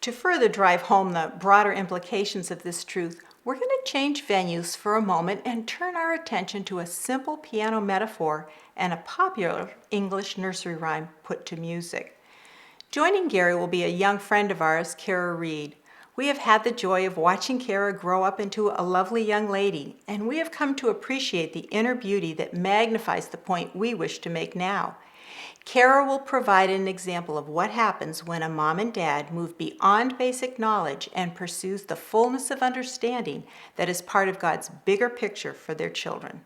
To further drive home the broader implications of this truth, we're going to change venues for a moment and turn our attention to a simple piano metaphor and a popular English nursery rhyme put to music. Joining Gary will be a young friend of ours, Kara Reed. We have had the joy of watching Kara grow up into a lovely young lady, and we have come to appreciate the inner beauty that magnifies the point we wish to make now. Kara will provide an example of what happens when a mom and dad move beyond basic knowledge and pursues the fullness of understanding that is part of God's bigger picture for their children.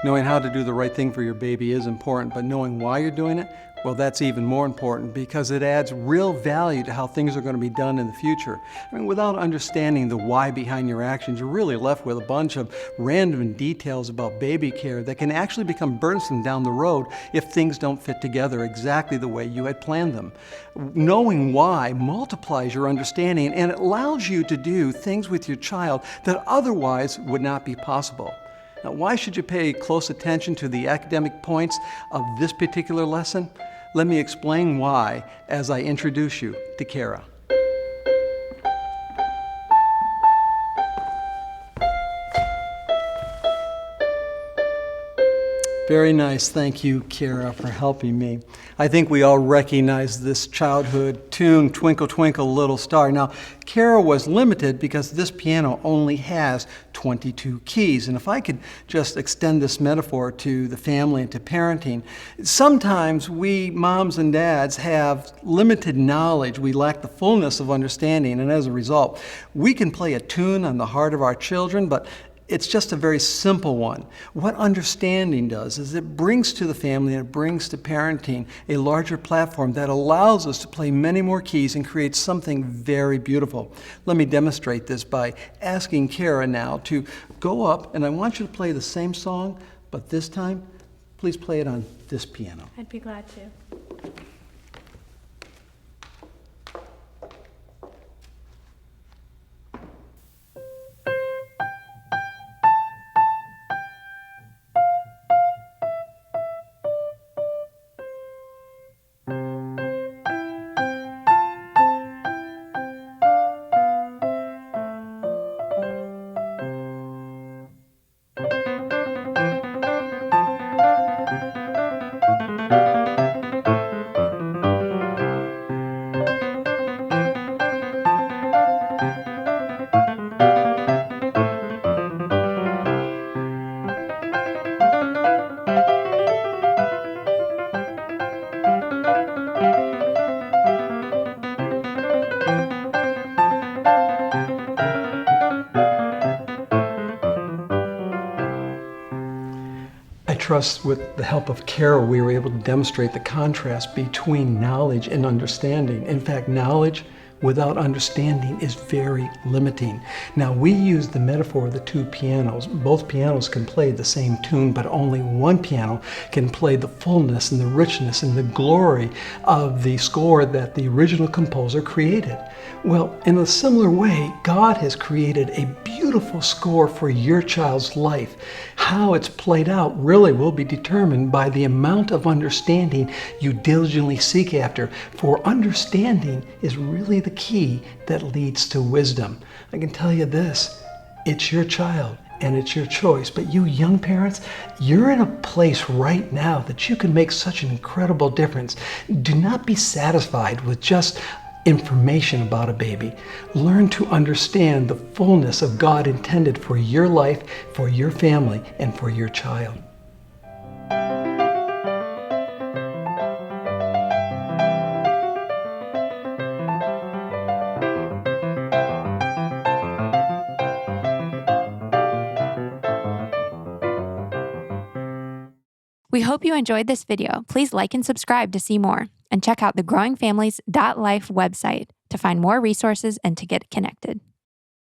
Knowing how to do the right thing for your baby is important, but knowing why you're doing it, well, that's even more important because it adds real value to how things are going to be done in the future. I mean, without understanding the why behind your actions, you're really left with a bunch of random details about baby care that can actually become burdensome down the road if things don't fit together exactly the way you had planned them. Knowing why multiplies your understanding and it allows you to do things with your child that otherwise would not be possible. Now, why should you pay close attention to the academic points of this particular lesson? Let me explain why as I introduce you to Kara. Very nice. Thank you, Kara, for helping me. I think we all recognize this childhood tune, Twinkle, Twinkle, Little Star. Now, Kara was limited because this piano only has 22 keys. And if I could just extend this metaphor to the family and to parenting, sometimes we moms and dads have limited knowledge. We lack the fullness of understanding. And as a result, we can play a tune on the heart of our children, but it's just a very simple one. What understanding does is it brings to the family and it brings to parenting a larger platform that allows us to play many more keys and create something very beautiful. Let me demonstrate this by asking Kara now to go up, and I want you to play the same song, but this time, please play it on this piano. I'd be glad to. I trust with the help of Kara, we were able to demonstrate the contrast between knowledge and understanding. In fact, knowledge without understanding is very limiting. Now, we use the metaphor of the two pianos. Both pianos can play the same tune, but only one piano can play the fullness and the richness and the glory of the score that the original composer created. Well, in a similar way, God has created a beautiful score for your child's life. How it's played out really will be determined by the amount of understanding you diligently seek after, for understanding is really the key that leads to wisdom. I can tell you this, it's your child and it's your choice, but you young parents, you're in a place right now that you can make such an incredible difference. Do not be satisfied with just information about a baby. Learn to understand the fullness of God intended for your life, for your family, and for your child. We hope you enjoyed this video. Please like and subscribe to see more, and check out the growingfamilies.life website to find more resources and to get connected.